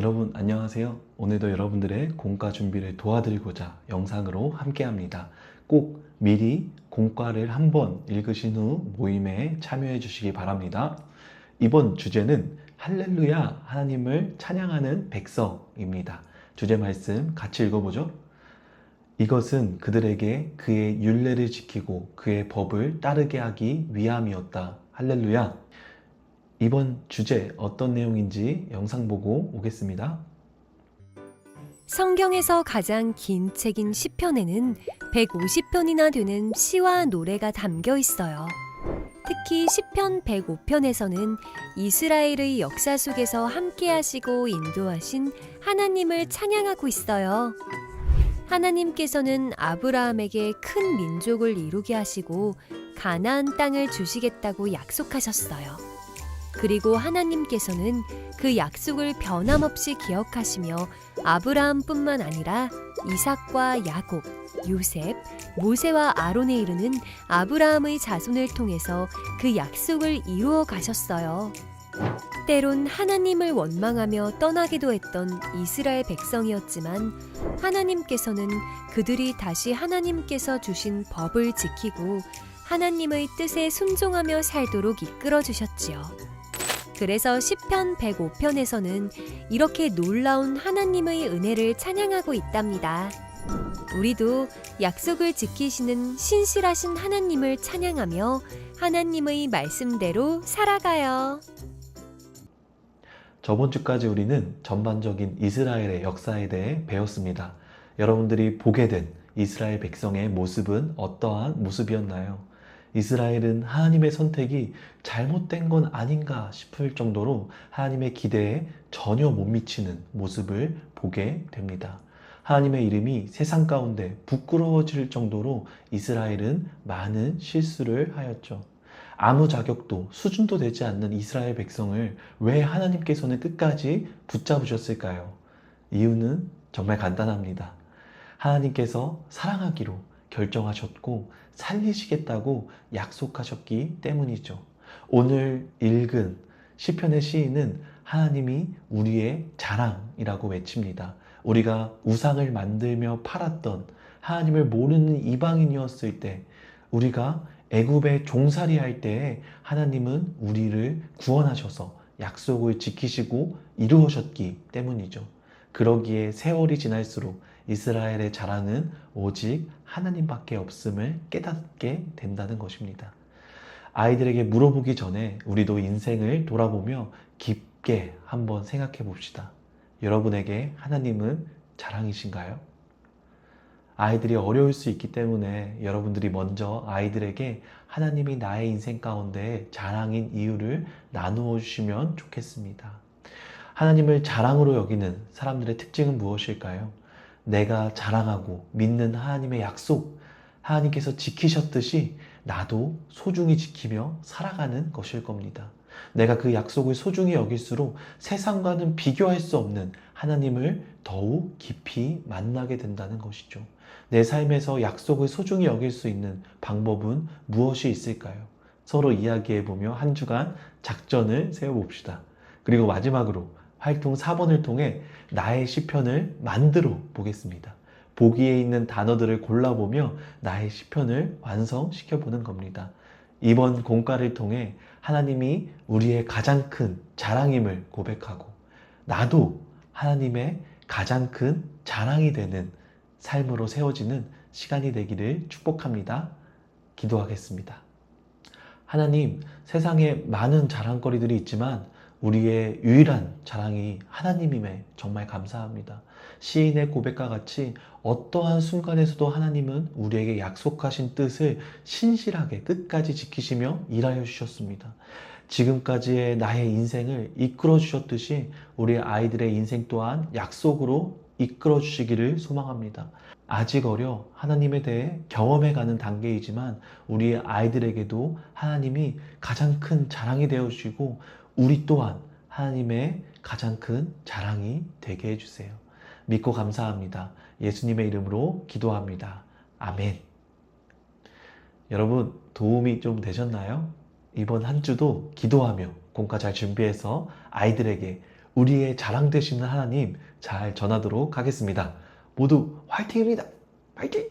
여러분 안녕하세요. 오늘도 여러분들의 공과 준비를 도와드리고자 영상으로 함께합니다. 꼭 미리 공과를 한번 읽으신 후 모임에 참여해 주시기 바랍니다. 이번 주제는 할렐루야 하나님을 찬양하는 백성입니다. 주제 말씀 같이 읽어보죠. 이것은 그들에게 그의 율례를 지키고 그의 법을 따르게 하기 위함이었다. 할렐루야. 이번 주제 어떤 내용인지 영상 보고 오겠습니다. 성경에서 가장 긴 책인 시편에는 150편이나 되는 시와 노래가 담겨 있어요. 특히 시편 105편에서는 이스라엘의 역사 속에서 함께 하시고 인도하신 하나님을 찬양하고 있어요. 하나님께서는 아브라함에게 큰 민족을 이루게 하시고 가나안 땅을 주시겠다고 약속하셨어요. 그리고 하나님께서는 그 약속을 변함없이 기억하시며 아브라함뿐만 아니라 이삭과 야곱, 요셉, 모세와 아론에 이르는 아브라함의 자손을 통해서 그 약속을 이루어 가셨어요. 때론 하나님을 원망하며 떠나기도 했던 이스라엘 백성이었지만 하나님께서는 그들이 다시 하나님께서 주신 법을 지키고 하나님의 뜻에 순종하며 살도록 이끌어 주셨지요. 그래서 시편 105편에서는 이렇게 놀라운 하나님의 은혜를 찬양하고 있답니다. 우리도 약속을 지키시는 신실하신 하나님을 찬양하며 하나님의 말씀대로 살아가요. 저번 주까지 우리는 전반적인 이스라엘의 역사에 대해 배웠습니다. 여러분들이 보게 된 이스라엘 백성의 모습은 어떠한 모습이었나요? 이스라엘은 하나님의 선택이 잘못된 건 아닌가 싶을 정도로 하나님의 기대에 전혀 못 미치는 모습을 보게 됩니다. 하나님의 이름이 세상 가운데 부끄러워질 정도로 이스라엘은 많은 실수를 하였죠. 아무 자격도 수준도 되지 않는 이스라엘 백성을 왜 하나님께서는 끝까지 붙잡으셨을까요? 이유는 정말 간단합니다. 하나님께서 사랑하기로 결정하셨고 살리시겠다고 약속하셨기 때문이죠. 오늘 읽은 시편의 시인은 하나님이 우리의 자랑이라고 외칩니다. 우리가 우상을 만들며 팔았던 하나님을 모르는 이방인이었을 때, 우리가 애굽에 종살이 할 때에 하나님은 우리를 구원하셔서 약속을 지키시고 이루셨기 때문이죠. 그러기에 세월이 지날수록 이스라엘의 자랑은 오직 하나님밖에 없음을 깨닫게 된다는 것입니다. 아이들에게 물어보기 전에 우리도 인생을 돌아보며 깊게 한번 생각해 봅시다. 여러분에게 하나님은 자랑이신가요? 아이들이 어려울 수 있기 때문에 여러분들이 먼저 아이들에게 하나님이 나의 인생 가운데 자랑인 이유를 나누어 주시면 좋겠습니다. 하나님을 자랑으로 여기는 사람들의 특징은 무엇일까요? 내가 자랑하고 믿는 하나님의 약속, 하나님께서 지키셨듯이 나도 소중히 지키며 살아가는 것일 겁니다. 내가 그 약속을 소중히 여길수록 세상과는 비교할 수 없는 하나님을 더욱 깊이 만나게 된다는 것이죠. 내 삶에서 약속을 소중히 여길 수 있는 방법은 무엇이 있을까요? 서로 이야기해보며 한 주간 작전을 세워봅시다. 그리고 마지막으로 활동 4번을 통해 나의 시편을 만들어 보겠습니다. 보기에 있는 단어들을 골라보며 나의 시편을 완성시켜 보는 겁니다. 이번 공과를 통해 하나님이 우리의 가장 큰 자랑임을 고백하고 나도 하나님의 가장 큰 자랑이 되는 삶으로 세워지는 시간이 되기를 축복합니다. 기도하겠습니다. 하나님, 세상에 많은 자랑거리들이 있지만 우리의 유일한 자랑이 하나님임에 정말 감사합니다. 시인의 고백과 같이 어떠한 순간에서도 하나님은 우리에게 약속하신 뜻을 신실하게 끝까지 지키시며 일하여 주셨습니다. 지금까지의 나의 인생을 이끌어 주셨듯이 우리 아이들의 인생 또한 약속으로 이끌어 주시기를 소망합니다. 아직 어려 하나님에 대해 경험해가는 단계이지만 우리 아이들에게도 하나님이 가장 큰 자랑이 되어 주시고 우리 또한 하나님의 가장 큰 자랑이 되게 해주세요. 믿고 감사합니다. 예수님의 이름으로 기도합니다. 아멘. 여러분 도움이 좀 되셨나요? 이번 한 주도 기도하며 공과 잘 준비해서 아이들에게 우리의 자랑 되시는 하나님 잘 전하도록 하겠습니다. 모두 화이팅입니다. 화이팅!